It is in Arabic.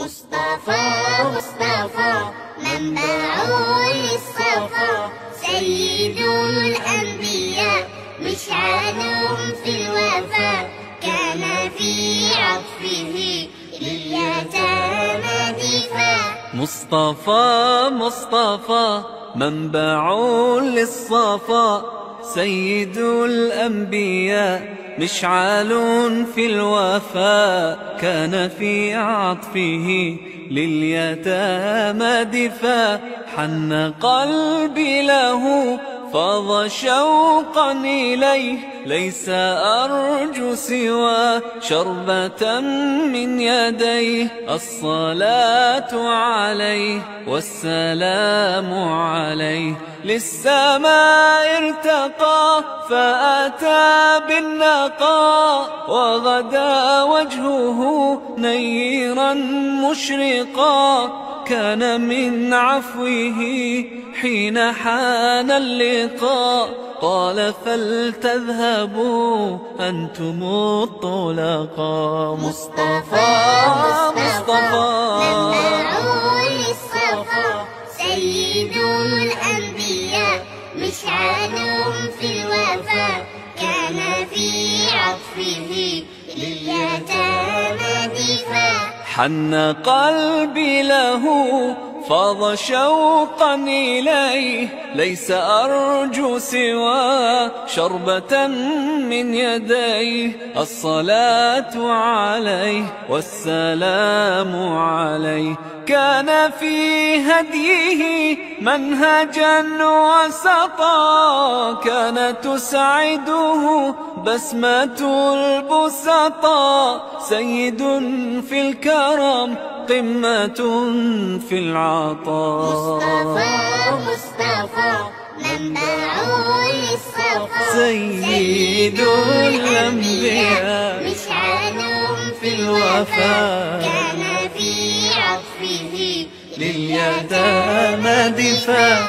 مصطفى مصطفى منبع للصفا، سيد الأنبياء مشعل في الوفا، كان في عطفه لليتامى دفاع. مصطفى مصطفى منبع للصفا، سيد الأنبياء مشعل في الوفا، كان في عطفه لليتامى دفاع. حن قلبي له فاض شوقا إليه، ليس أرجو سوى شربة من يديه. الصلاة عليه والسلام عليه، للسماء ارتقى فأتى بالنقاء، وغدا وجهه نيرا مشرقا. كان من عفوه حين حان اللقاء، قال فلتذهبوا أنتم الطلقاء. مصطفى مصطفى منبع للصفا، سيد الأنبياء مشعل في الوفا، كان في عطفه لليتامى دفاع. حن قلبي له فاض شوقا إليه، ليس أرجو سوى شربة من يديه. الصلاة عليه والسلام عليه، كان في هديه منهجا وسطا، كانت تسعده بسمة البسطاء. سيد في الكرم قمة في العطاء. مصطفى مصطفى منبع للصفا، سيد الأنبياء مشعل في الوفا، كان في عطفه لليتامى دفاع.